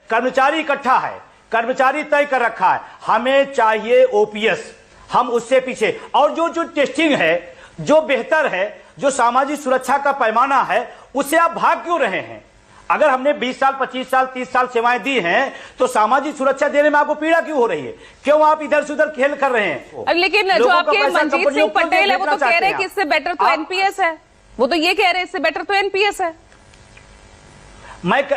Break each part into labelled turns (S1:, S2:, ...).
S1: कर्मचारी इकट्ठा है, कर्मचारी तय कर रखा है, हमें चाहिए ओपीएस, हम उससे पीछे। और जो टेस्टिंग है, जो बेहतर है, जो सामाजिक सुरक्षा का पैमाना है, उससे आप भाग क्यों रहे हैं? अगर हमने 20 साल 25 साल 30 साल सेवाएं दी हैं तो सामाजिक सुरक्षा देने में आपको पीड़ा क्यों हो रही है? क्यों आप इधर से उधर खेल कर रहे हैं?
S2: लेकिन जो आपके मंजीत सिंह पटेल है वो तो कह रहे हैं कि इससे बेटर तो एनपीएस है, वो तो ये कह रहे हैं इससे बेटर तो एनपीएस है।
S1: मैं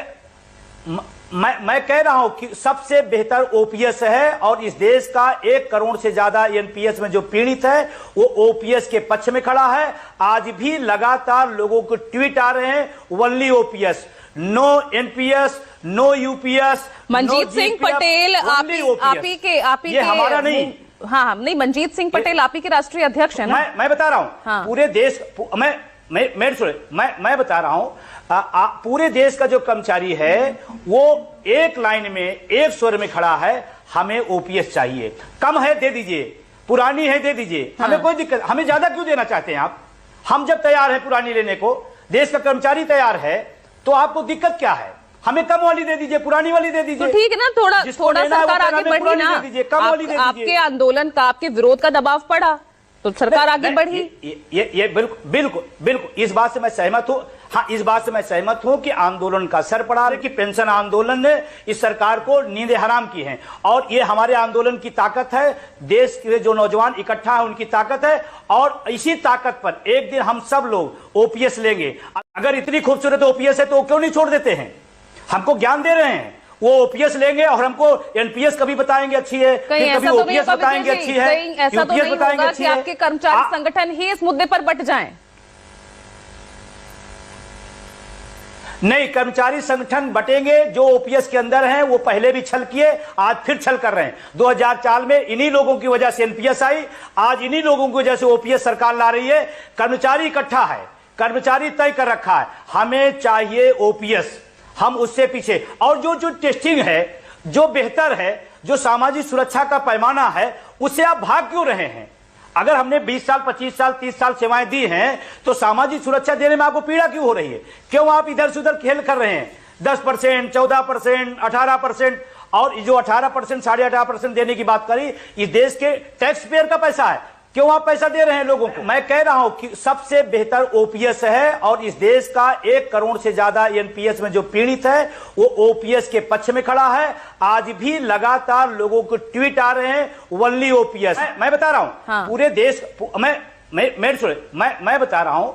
S1: कह रहा हूं कि सबसे बेहतर ओपीएस है और इस देश का 1 करोड़ से ज्यादा एनपीएस में जो पीड़ित है वो ओपीएस के पक्ष में खड़ा है। आज भी लगातार लोगों को ट्वीट आ रहे हैं, only OPS, no NPS, no UPS.
S2: Manjeet Singh Patel आप ही के
S1: हमारा नहीं,
S2: हाँ नहीं, मंजीत सिंह पटेल आप ही के राष्ट्रीय अध्यक्ष है ना।
S1: मैं बता रहा हूं, हाँ। पूरे देश मैं बता रहा हूं, पूरे देश का जो कर्मचारी है वो एक लाइन में, एक स्वर में खड़ा है, हमें ओपीएस चाहिए। कम है दे दीजिए, पुरानी है दे दीजिए, हाँ। हमें कोई दिक्कत, हमें ज्यादा क्यों देना चाहते हैं आप? हम जब तैयार है पुरानी लेने को, देश का कर्मचारी तैयार है, तो आपको दिक्कत क्या है? हमें कम वाली दे दीजिए, पुरानी वाली दे दीजिए।
S2: तो ठीक है ना, थोड़ा सरकार आगे बढ़ी ना, आपके आंदोलन का, आपके विरोध का दबाव पड़ा तो सरकार आगे बढ़ी।
S1: ये बिल्कुल इस बात से मैं सहमत हूं। हाँ, इस बात से मैं सहमत हूं कि आंदोलन का असर पड़ा है, कि पेंशन आंदोलन ने इस सरकार को नींदें हराम की हैं और ये हमारे आंदोलन की ताकत है, देश के जो नौजवान इकट्ठा है उनकी ताकत है। और इसी ताकत पर एक दिन हम सब लोग ओपीएस लेंगे। अगर इतनी खूबसूरत ओपीएस है तो क्यों नहीं छोड़ देते हैं? हमको ज्ञान दे रहे हैं, वो ओपीएस लेंगे और हमको एनपीएस कभी बताएंगे अच्छी है, कभी ओपीएस बताएंगे अच्छी है,
S2: ऐसा तो नहीं होगा कि आपके कर्मचारी संगठन ही इस मुद्दे पर बट जाएं।
S1: नहीं, कर्मचारी संगठन बटेंगे जो ओपीएस के अंदर हैं, वो पहले भी छल किए, आज फिर छल कर रहे हैं। 2004 में इन्हीं लोगों की वजह से एनपीएस आई, आज इन्हीं लोगों की वजह से ओपीएस सरकार ला रही है। कर्मचारी इकट्ठा है, कर्मचारी तय कर रखा है, हमें चाहिए ओपीएस, हम उससे पीछे। और जो टेस्टिंग है, जो बेहतर है, जो सामाजिक सुरक्षा का पैमाना है, उससे आप भाग क्यों रहे हैं? अगर हमने 20 साल 25 साल 30 साल सेवाएं दी हैं तो सामाजिक सुरक्षा देने में आपको पीड़ा क्यों हो रही है? क्यों आप इधर से उधर खेल कर रहे हैं? 10%, 14%, 18%, और जो 18%, 18.5% देने की बात करी, इस देश के टैक्स पेयर का पैसा है, क्यों आप पैसा दे रहे हैं लोगों को? मैं कह रहा हूं कि सबसे बेहतर ओपीएस है और इस देश का 1 करोड़ से ज्यादा एनपीएस में जो पीड़ित है वो ओपीएस के पक्ष में खड़ा है। आज भी लगातार लोगों को ट्वीट आ रहे हैं, ओनली ओपीएस। मैं बता रहा हूं, हाँ। पूरे देश, मैं बता रहा हूं,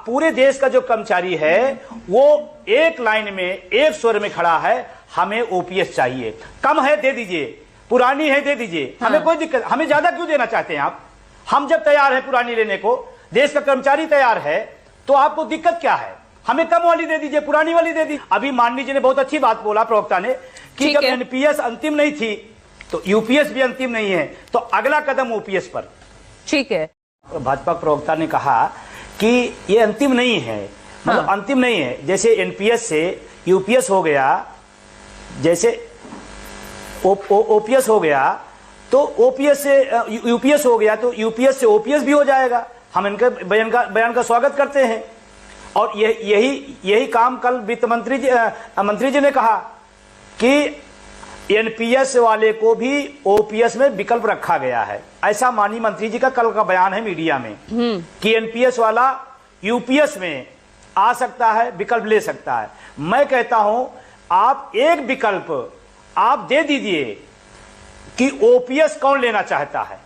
S1: पूरे देश का जो कर्मचारी है वो एक लाइन में, एक स्वर में खड़ा है, हमें ओपीएस चाहिए। कम है दे दीजिए, पुरानी है दे दीजिए, हाँ। हमें कोई दिक्कत, हमें ज्यादा क्यों देना चाहते हैं आप? हम जब तैयार है पुरानी लेने को, देश का कर्मचारी तैयार है, तो आपको दिक्कत क्या है? हमें कम वाली दे दीजिए, पुरानी वाली दे दीजिए। अभी माननीय जी ने बहुत अच्छी बात बोला, प्रवक्ता ने, कि जब एनपीएस अंतिम नहीं थी तो यूपीएस भी अंतिम नहीं है, तो अगला कदम ओपीएस पर।
S2: ठीक है,
S1: भाजपा प्रवक्ता ने कहा कि ये अंतिम नहीं है, मतलब हाँ। अंतिम नहीं है, जैसे एनपीएस से यूपीएस हो गया, जैसे ओपीएस हो गया तो ओपीएस से यूपीएस हो गया तो यूपीएस से ओपीएस भी हो जाएगा। हम इनके बयान का स्वागत करते हैं। और यही काम कल वित्त मंत्री जी ने कहा कि एनपीएस वाले को भी ओपीएस में विकल्प रखा गया है। ऐसा माननीय मंत्री जी का कल का बयान है मीडिया में कि एनपीएस वाला यूपीएस में आ सकता है, विकल्प ले सकता है। मैं कहता हूं आप एक विकल्प आप दे दीजिए कि ओपीएस कौन लेना चाहता है,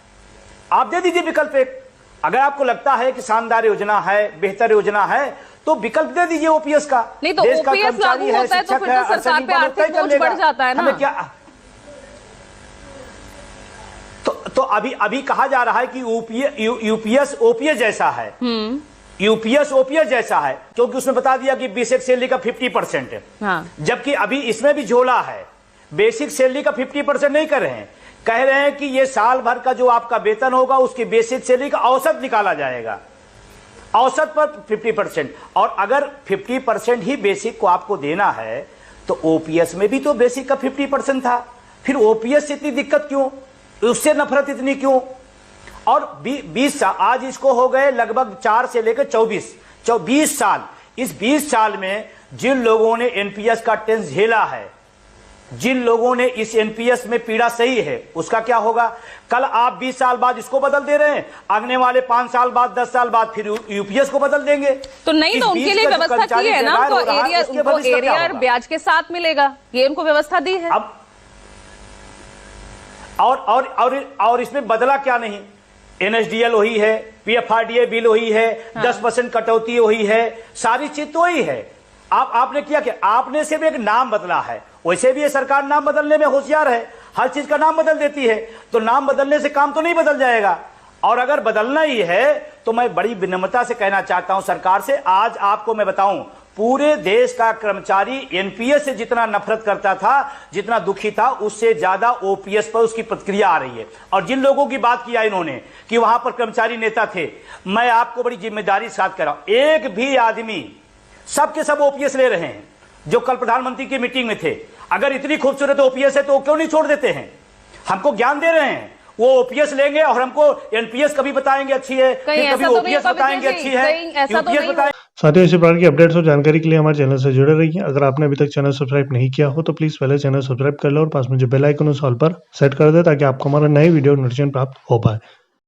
S1: आप दे दीजिए विकल्प एक। अगर आपको लगता है कि शानदार योजना है, बेहतर योजना है, तो विकल्प दे दीजिए ओपीएस का।
S2: नहीं तो ओपीएस लागू होता है तो फिर तो सरकार पे आर्थिक बोझ बढ़ जाता है ना।
S1: क्या तो अभी कहा जा रहा है कि यूपीएस ओपीएस जैसा है, यूपीएस ओपीएस जैसा है, क्योंकि उसमें बता दिया कि बेसिक सैलरी का 50% है, हाँ। जबकि अभी इसमें भी झोला है, बेसिक सैलरी का 50% नहीं कर रहे हैं, कह रहे हैं कि ये साल भर का जो आपका वेतन होगा उसकी बेसिक सैलरी का औसत निकाला जाएगा, औसत पर 50%। और अगर 50% ही बेसिक को आपको देना है तो ओपीएस में भी तो बेसिक का 50% था, फिर ओपीएस से इतनी दिक्कत क्यों, उससे नफरत इतनी क्यों? और 20 साल आज इसको हो गए लगभग 4 से लेकर 24 साल। इस 20 साल में जिन लोगों ने एनपीएस का टेंस झेला है, जिन लोगों ने इस एनपीएस में पीड़ा सही है उसका क्या होगा? कल आप 20 साल बाद इसको बदल दे रहे हैं, आगने वाले 5 साल बाद 10 साल बाद फिर यूपीएस को बदल देंगे।
S2: तो नहीं, तो उनके लिए व्यवस्था की है ना, उनको एरियर ब्याज के साथ मिलेगा, ये उनको व्यवस्था दी है।
S1: अब और इसमें बदला क्या नहीं? एनएसडीएल वही है, पीएफआरडीए बिल वही है, 10% कटौती वही है, सारी चीज तो वही है। आपने किया कि आपने सिर्फ एक नाम बदला है। वैसे भी ये सरकार नाम बदलने में होशियार है, हर चीज का नाम बदल देती है, तो नाम बदलने से काम तो नहीं बदल जाएगा। और अगर बदलना ही है तो मैं बड़ी विनम्रता से कहना चाहता हूं सरकार से, आज आपको मैं बताऊं, पूरे देश का कर्मचारी एनपीएस से जितना नफरत करता था, जितना दुखी था, उससे ज्यादा ओपीएस पर उसकी प्रतिक्रिया आ रही है। और जिन लोगों की बात किया इन्होंने कि वहां पर कर्मचारी नेता थे, मैं आपको बड़ी जिम्मेदारी के साथ कह रहा हूं, एक भी आदमी, सबके सब ओपीएस ले रहे हैं जो कल प्रधानमंत्री की मीटिंग में थे। अगर इतनी खूबसूरत ओपीएस है तो क्यों नहीं छोड़ देते हैं? हमको ज्ञान दे रहे हैं, वो ओपीएस लेंगे और हमको एनपीएस कभी बताएंगे अच्छी है, फिर कभी ओपीएस बताएंगे अच्छी है, यूपीएस बताएंगे।
S3: साथियों, इसी प्रकार की अपडेट्स और जानकारी के लिए हमारे चैनल से जुड़े रहिए। अगर आपने अभी तक चैनल सब्सक्राइब नहीं किया हो तो प्लीज पहले चैनल सब्सक्राइब कर लो और पास में जो बेल आइकन उस ऑल पर सेट कर दे ताकि आपको हमारा नए वीडियो नोटिफिकेशन प्राप्त हो पाए।